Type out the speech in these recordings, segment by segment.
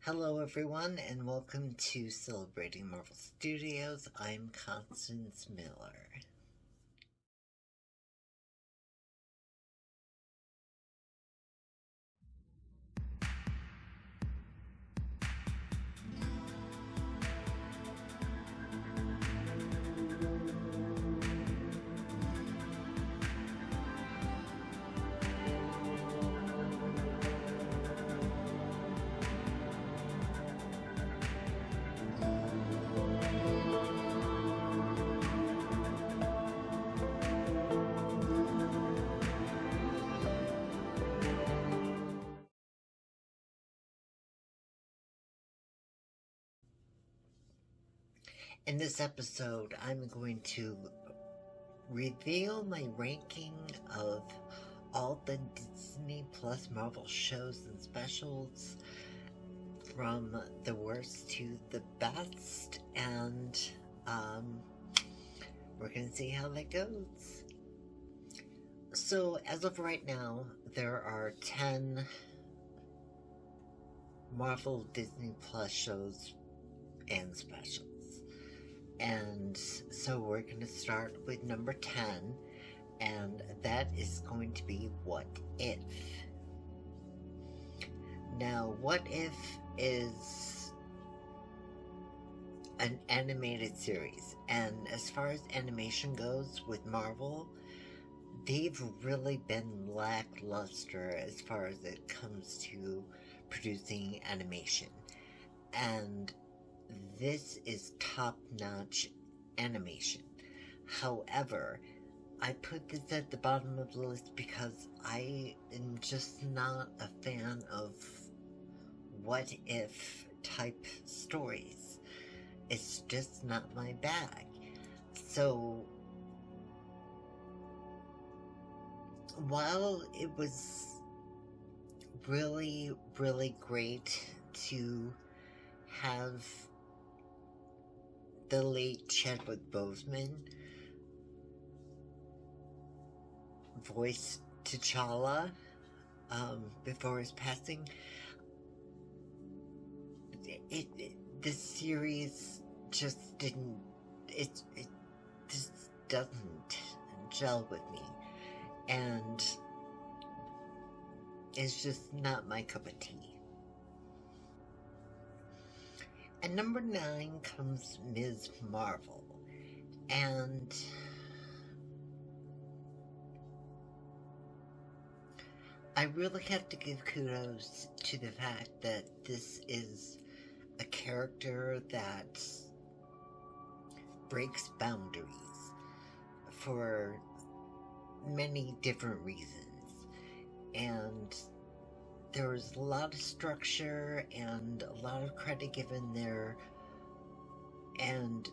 Hello, everyone, and welcome to Celebrating Marvel Studios. I'm Constance Miller. In this episode, I'm going to reveal my ranking of all the Disney Plus Marvel shows and specials from the worst to the best, and we're going to see how that goes. So, as of right now, there are 10 Marvel Disney Plus shows and specials. And so we're going to start with number 10, and that is going to be What If. Now, What If is an animated series, and as far as animation goes with Marvel, they've really been lackluster as far as it comes to producing animation. And this is top-notch animation. However, I put this at the bottom of the list because I am just not a fan of what-if type stories. It's just not my bag. So, while it was really, really great to have the late Chadwick Boseman voice T'Challa before his passing, this series just didn't, it just doesn't gel with me, and it's just not my cup of tea. At number 9 comes Ms. Marvel, and I really have to give kudos to the fact that this is a character that breaks boundaries for many different reasons, and there was a lot of structure and a lot of credit given there, and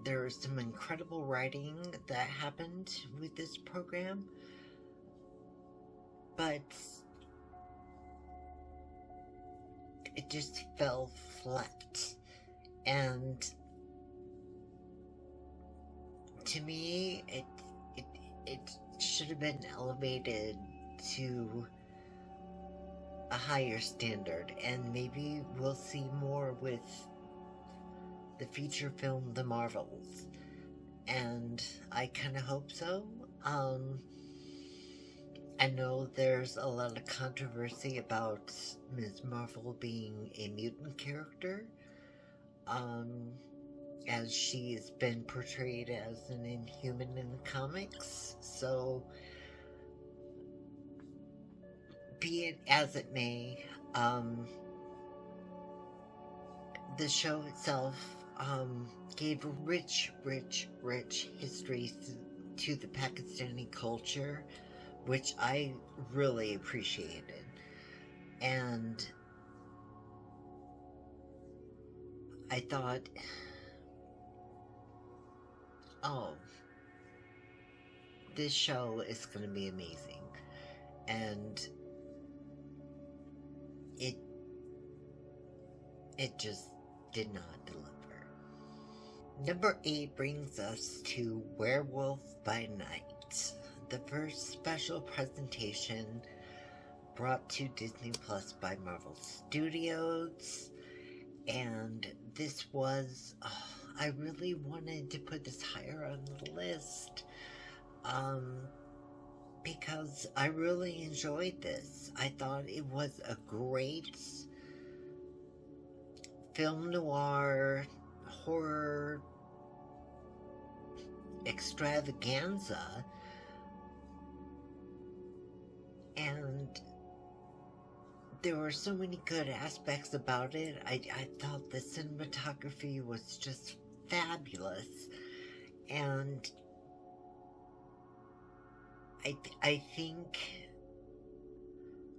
there was some incredible writing that happened with this program, but it just fell flat. And to me, it should have been elevated to a higher standard, and maybe we'll see more with the feature film The Marvels, and I kind of hope so. I know there's a lot of controversy about Ms. Marvel being a mutant character, as she's been portrayed as an Inhuman in the comics, so be it as it may, the show itself gave a rich history to the Pakistani culture, which I really appreciated. And I thought, oh, this show is going to be amazing. And it just did not deliver. Number 8 brings us to Werewolf by Night, the first special presentation brought to Disney Plus by Marvel Studios, And this was, I really wanted to put this higher on the list, because I really enjoyed this. I thought it was a great film noir horror extravaganza, and there were so many good aspects about it. I thought the cinematography was just fabulous, and I think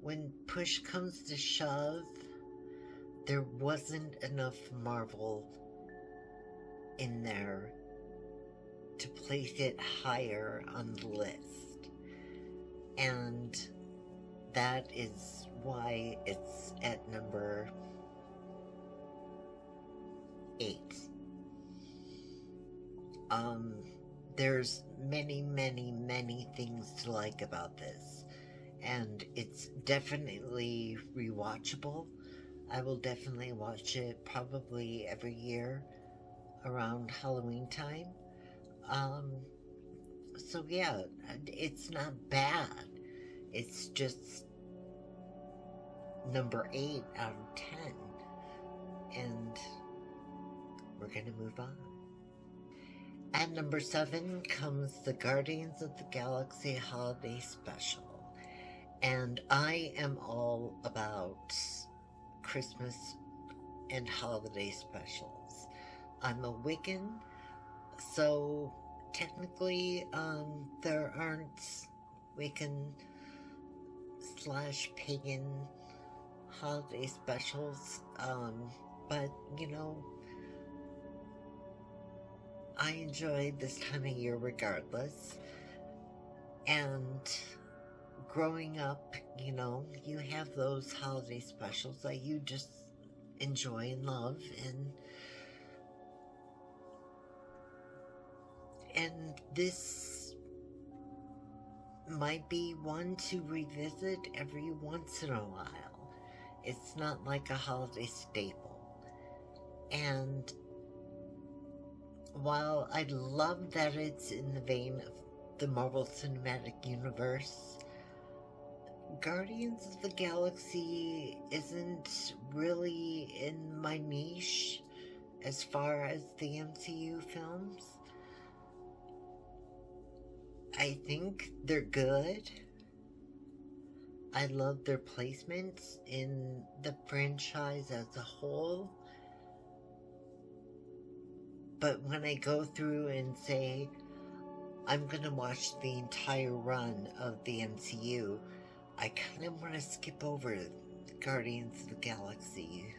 when push comes to shove, there wasn't enough Marvel in there to place it higher on the list. And that is why it's at number 8. There's many things to like about this, and it's definitely rewatchable. I will definitely watch it probably every year around Halloween time. So yeah, it's not bad. It's just number 8 out of 10. And we're gonna move on. At number 7 comes the Guardians of the Galaxy Holiday Special. And I am all about Christmas and holiday specials. I'm a Wiccan, so technically there aren't Wiccan / pagan holiday specials, but you know, I enjoy this time of year regardless. And growing up, you know, you have those holiday specials that you just enjoy and love, and this might be one to revisit every once in a while. It's not like a holiday staple. And while I love that it's in the vein of the Marvel Cinematic Universe, Guardians of the Galaxy isn't really in my niche as far as the MCU films. I think they're good. I love their placements in the franchise as a whole. But when I go through and say, I'm gonna watch the entire run of the MCU, I kind of want to skip over Guardians of the Galaxy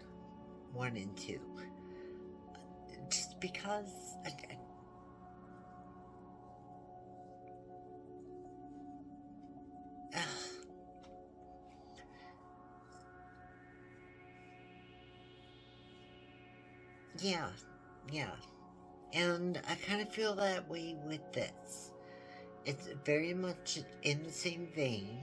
1 and 2. Just because yeah. And I kind of feel that way with this. It's very much in the same vein.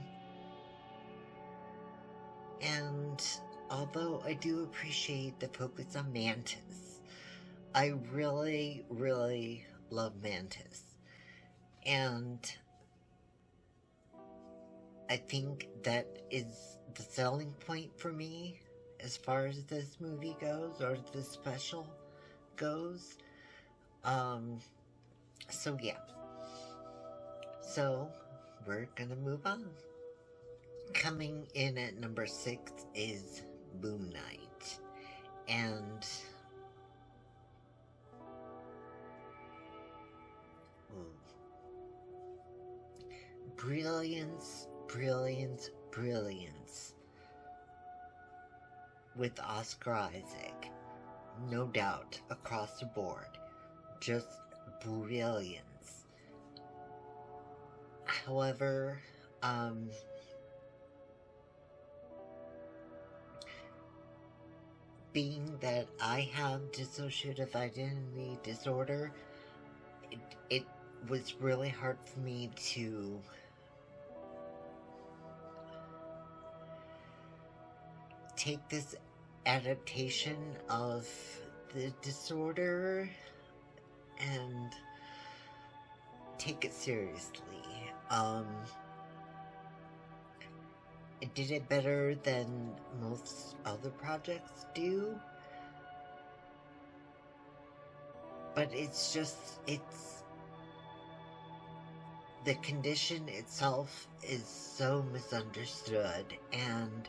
And although I do appreciate the focus on Mantis, I really love Mantis. And I think that is the selling point for me as far as this movie goes, or this special goes. So yeah. So we're gonna move on. Coming in at number 6 is Moon Knight. And brilliance with Oscar Isaac. No doubt, across the board. Just brilliance. However, being that I have dissociative identity disorder, it was really hard for me to take this adaptation of the disorder and take it seriously. It did it better than most other projects do, but it's the condition itself is so misunderstood, and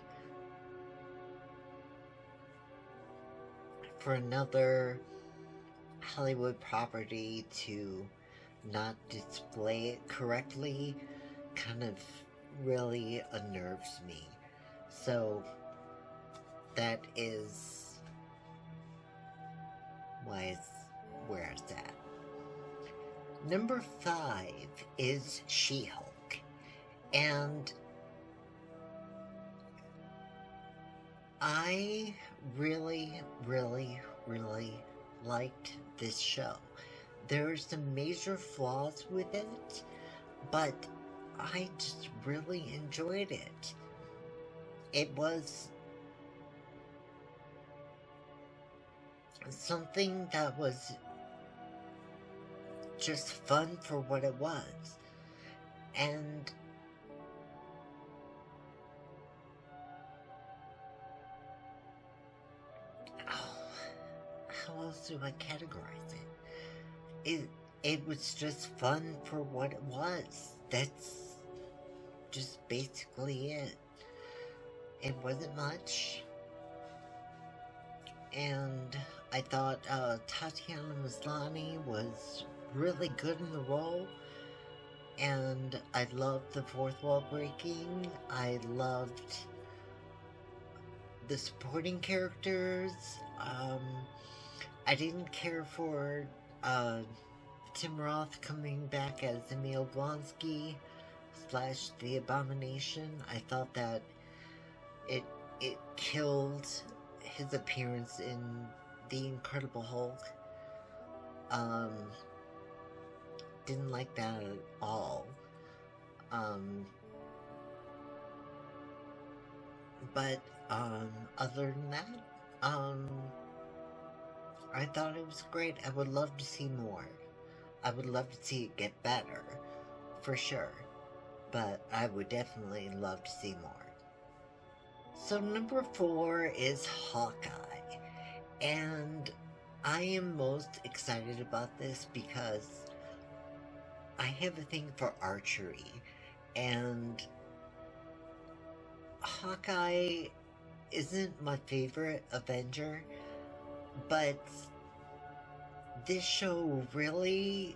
for another Hollywood property to not display it correctly kind of really unnerves me. So that is why it's where it's at. Number 5 is She-Hulk, and I really, really, really liked this show. There are some major flaws with it, but I just really enjoyed it. It was something that was just fun for what it was. And how else do I categorize it? It was just fun for what it was. That's just basically it. It wasn't much. And I thought Tatiana Maslany was really good in the role. And I loved the fourth wall breaking. I loved the supporting characters. I didn't care for Tim Roth coming back as Emil Blonsky / the Abomination. I thought that it killed his appearance in The Incredible Hulk. Didn't like that at all. But other than that, I thought it was great. I would love to see more. I would love to see it get better, for sure. But I would definitely love to see more. So number 4 is Hawkeye. And I am most excited about this because I have a thing for archery. And Hawkeye isn't my favorite Avenger, but this show really,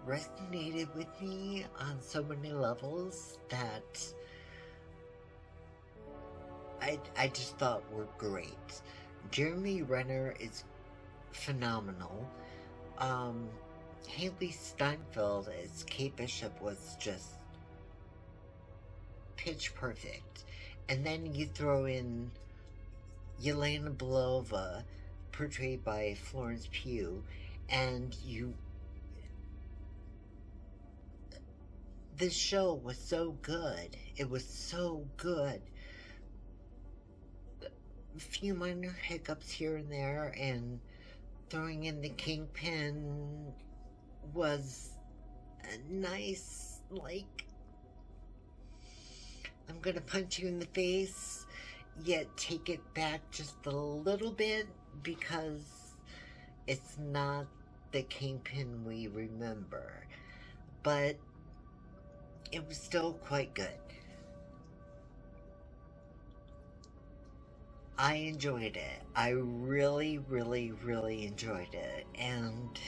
resonated with me on so many levels that I just thought were great. Jeremy Renner is phenomenal. Haley Steinfeld as Kate Bishop was just pitch perfect. And then you throw in Yelena Belova, portrayed by Florence Pugh, and this show was so good. It was so good. A few minor hiccups here and there, and throwing in the Kingpin was a nice, I'm gonna punch you in the face, yet take it back just a little bit, because it's not the Kingpin we remember. But it was still quite good. I enjoyed it. I really, really, really enjoyed it. And,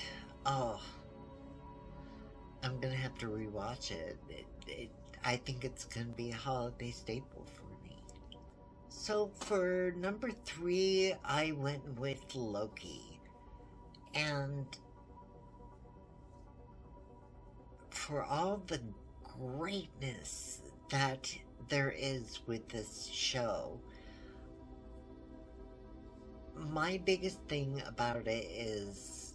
I'm gonna have to rewatch it. I think it's gonna be a holiday staple for me. So for number 3, I went with Loki. And for all the greatness that there is with this show, my biggest thing about it is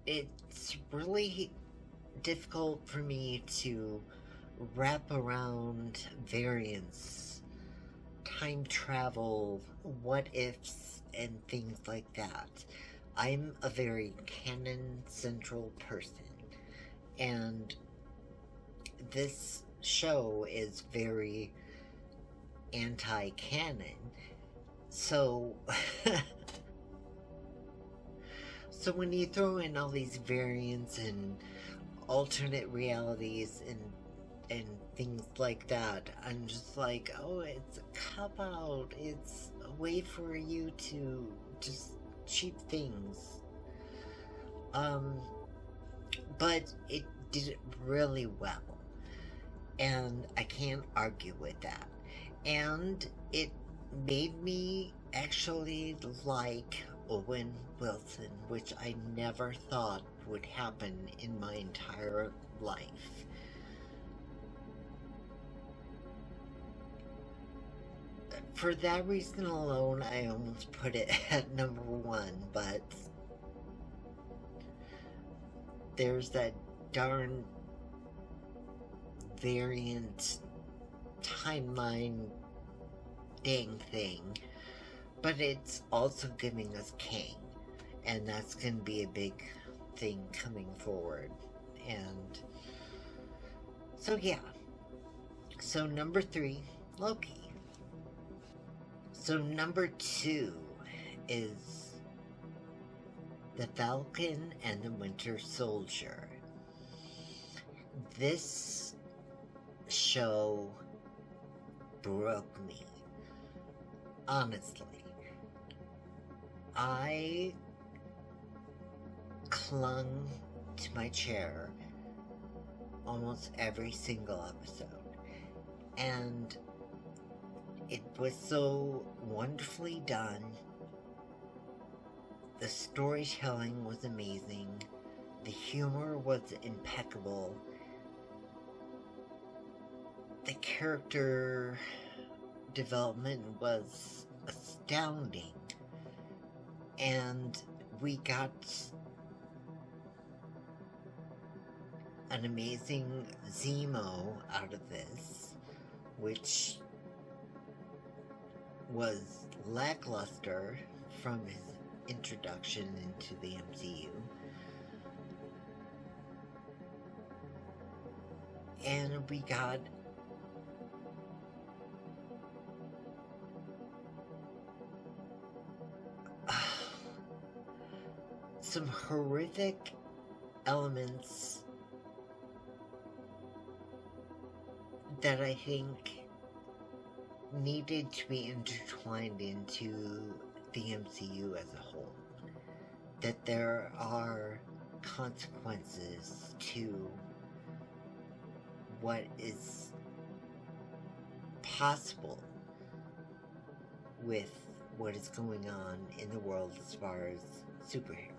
it's really difficult for me to wrap around variance time travel, what ifs, and things like that. I'm a very canon central person, and this show is very anti canon. So, so when you throw in all these variants and alternate realities and things like that, I'm just like, oh, it's a cop out. It's a way for you to just cheap things. But it did it really well, and I can't argue with that. And it made me actually like Owen Wilson, which I never thought would happen in my entire life. For that reason alone, I almost put it at number one, but there's that darn variant timeline dang thing, but it's also giving us Kang, and that's going to be a big thing coming forward. And so yeah, so number 3, Loki. So number 2 is The Falcon and the Winter Soldier. This show broke me. Honestly. I clung to my chair almost every single episode. And it was so wonderfully done. The storytelling was amazing. The humor was impeccable. The character development was astounding. And we got an amazing Zemo out of this, which was lackluster from his introduction into the MCU. And we got some horrific elements that I think needed to be intertwined into the MCU as a whole. That there are consequences to what is possible with what is going on in the world as far as superheroes.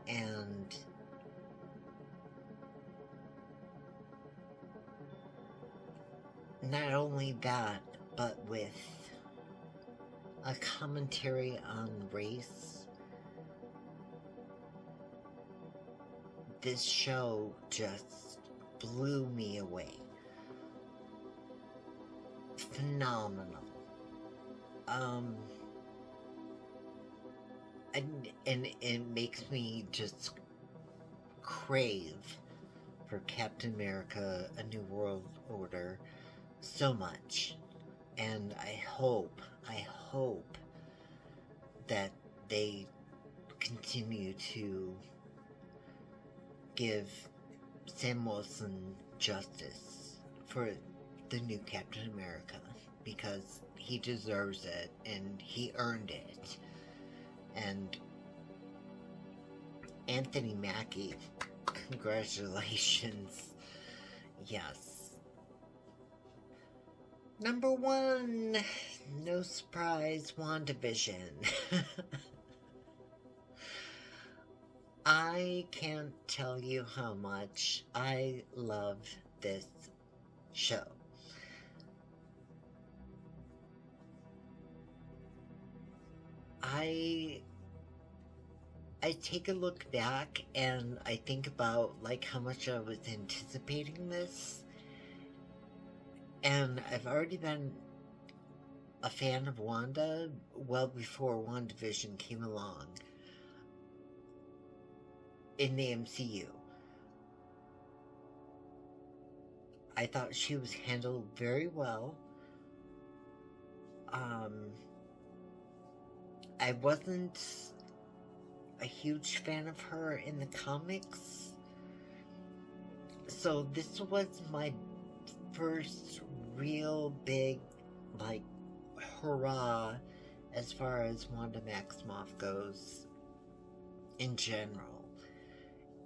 And not only that, but with a commentary on race. This show just blew me away. Phenomenal. And it makes me just crave for Captain America: A New World Order so much. And I hope that they continue to give Sam Wilson justice for the new Captain America, because he deserves it and he earned it. And Anthony Mackie, congratulations. Yes. Number 1, no surprise, WandaVision. I can't tell you how much I love this show. I take a look back and I think about like how much I was anticipating this, And I've already been a fan of Wanda well before WandaVision came along in the MCU. I thought she was handled very well. I wasn't a huge fan of her in the comics, so this was my first real big, like, hurrah as far as Wanda Maximoff goes in general.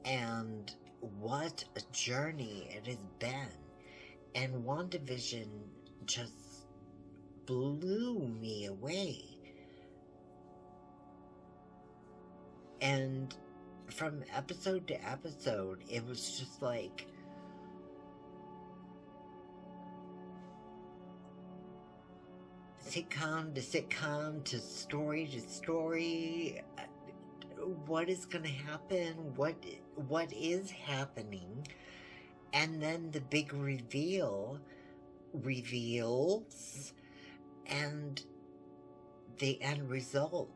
And what a journey it has been. And WandaVision just blew me away. And from episode to episode, it was just like, sitcom to sitcom to story, what is going to happen, what is happening, and then the big reveals, and the end result.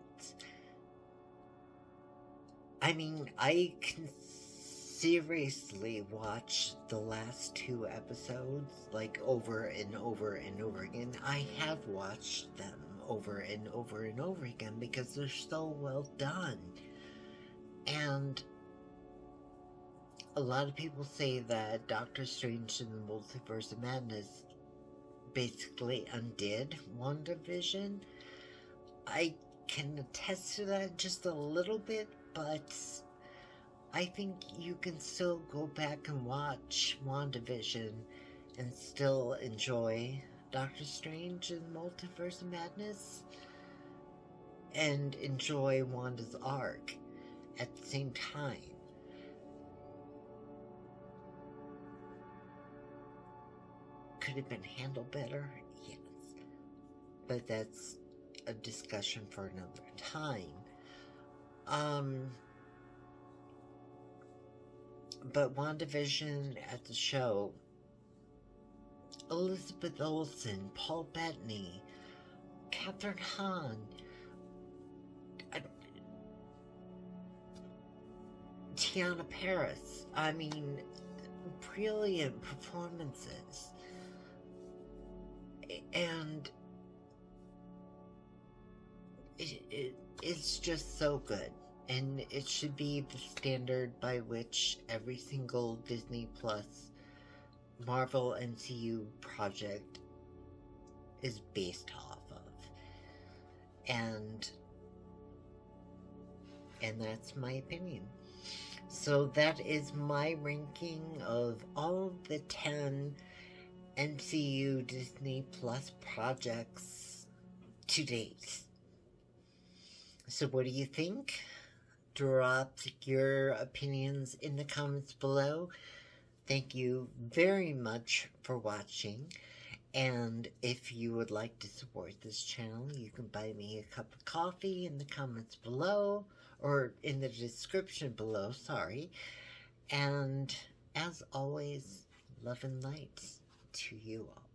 I mean, I can seriously watch the last 2 episodes, like, over and over and over again. I have watched them over and over and over again because they're so well done. And a lot of people say that Doctor Strange in the Multiverse of Madness basically undid WandaVision. I can attest to that just a little bit, but I think you can still go back and watch WandaVision and still enjoy Doctor Strange in the Multiverse of Madness and enjoy Wanda's arc at the same time. Could have been handled better? Yes. But that's a discussion for another time. But WandaVision at the show, Elizabeth Olsen, Paul Bettany, Catherine Hahn, Tiana Paris. I mean, brilliant performances. And it's just so good. And it should be the standard by which every single Disney Plus Marvel MCU project is based off of. And that's my opinion. So that is my ranking of all of the 10 MCU Disney Plus projects to date. So what do you think? Drop your opinions in the comments below. Thank you very much for watching. And if you would like to support this channel, you can buy me a cup of coffee in the comments below, or in the description below, sorry. And as always, love and light to you all.